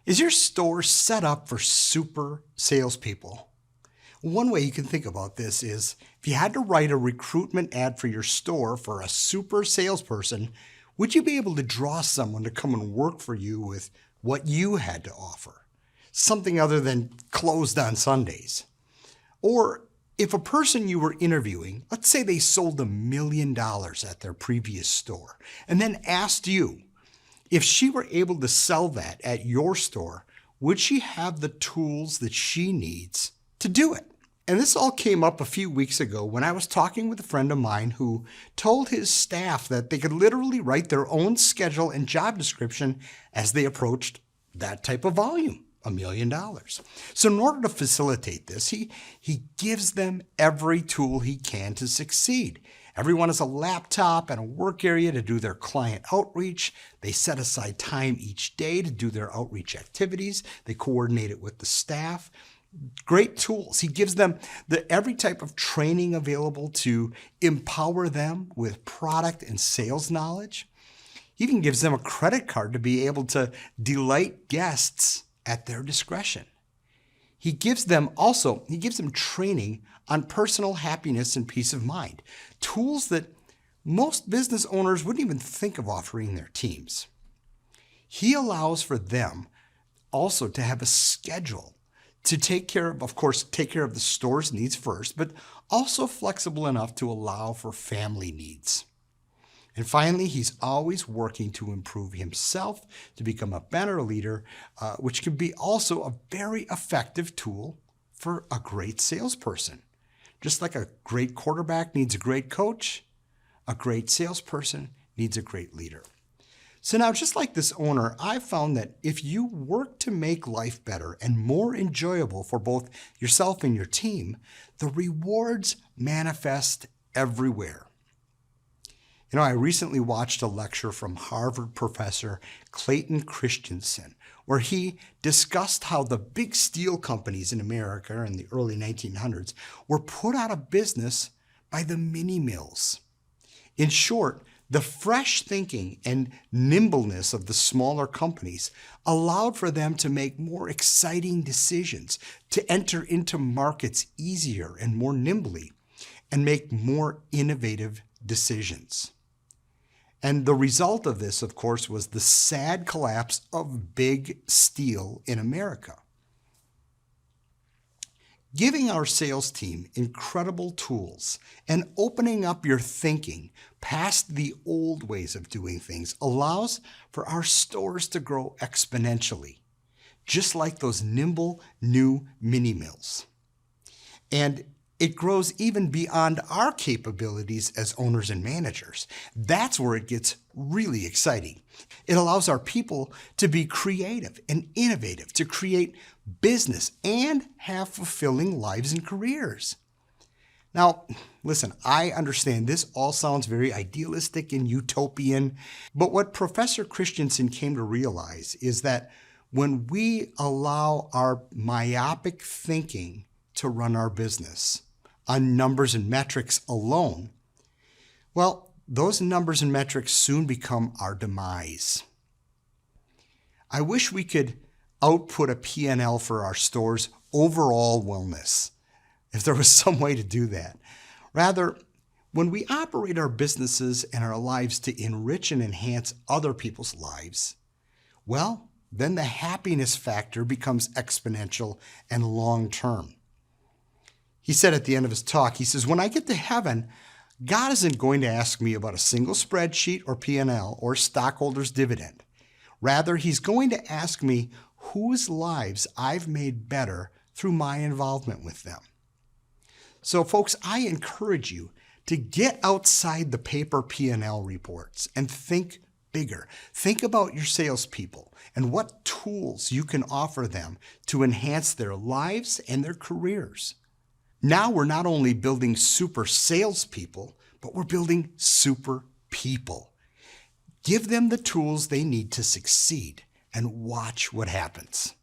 Is your store set up for super salespeople? One way you can think about this is if you had to write a recruitment ad for your store for a super salesperson, would you be able to draw someone to come and work for you with what you had to offer? Something other than closed on Sundays. Or if a person you were interviewing, let's say they sold $1 million at their previous store, and then asked you, if she were able to sell that at your store, would she have the tools that she needs to do it? And this all came up a few weeks ago when I was talking with a friend of mine who told his staff that they could literally write their own schedule and job description as they approached that type of volume, $1 million. So in order to facilitate this, he gives them every tool he can to succeed. Everyone has a laptop and a work area to do their client outreach. They set aside time each day to do their outreach activities. They coordinate it with the staff. Great tools. He gives them every type of training available to empower them with product and sales knowledge. He even gives them a credit card to be able to delight guests at their discretion. He gives them training on personal happiness and peace of mind, tools that most business owners wouldn't even think of offering their teams. He allows for them also to have a schedule to take care of the store's needs first, but also flexible enough to allow for family needs. And finally, he's always working to improve himself, to become a better leader, which can be also a very effective tool for a great salesperson. Just like a great quarterback needs a great coach, a great salesperson needs a great leader. So now, just like this owner, I've found that if you work to make life better and more enjoyable for both yourself and your team, the rewards manifest everywhere. You know, I recently watched a lecture from Harvard professor Clayton Christensen, where he discussed how the big steel companies in America in the early 1900s were put out of business by the mini mills. In short, the fresh thinking and nimbleness of the smaller companies allowed for them to make more exciting decisions, to enter into markets easier and more nimbly, and make more innovative decisions. And the result of this, of course, was the sad collapse of big steel in America. Giving our sales team incredible tools and opening up your thinking past the old ways of doing things allows for our stores to grow exponentially, just like those nimble new mini mills. And it grows even beyond our capabilities as owners and managers. That's where it gets really exciting. It allows our people to be creative and innovative, to create business and have fulfilling lives and careers. Now, listen, I understand this all sounds very idealistic and utopian, but what Professor Christensen came to realize is that when we allow our myopic thinking to run our business on numbers and metrics alone, well, those numbers and metrics soon become our demise. I wish we could output a P&L for our store's overall wellness, if there was some way to do that. Rather, when we operate our businesses and our lives to enrich and enhance other people's lives, well, then the happiness factor becomes exponential and long-term. He said at the end of his talk, he says, when I get to heaven, God isn't going to ask me about a single spreadsheet or P&L or stockholders' dividend. Rather, he's going to ask me whose lives I've made better through my involvement with them. So folks, I encourage you to get outside the paper P&L reports and think bigger. Think about your salespeople and what tools you can offer them to enhance their lives and their careers. Now we're not only building super salespeople, but we're building super people. Give them the tools they need to succeed and watch what happens.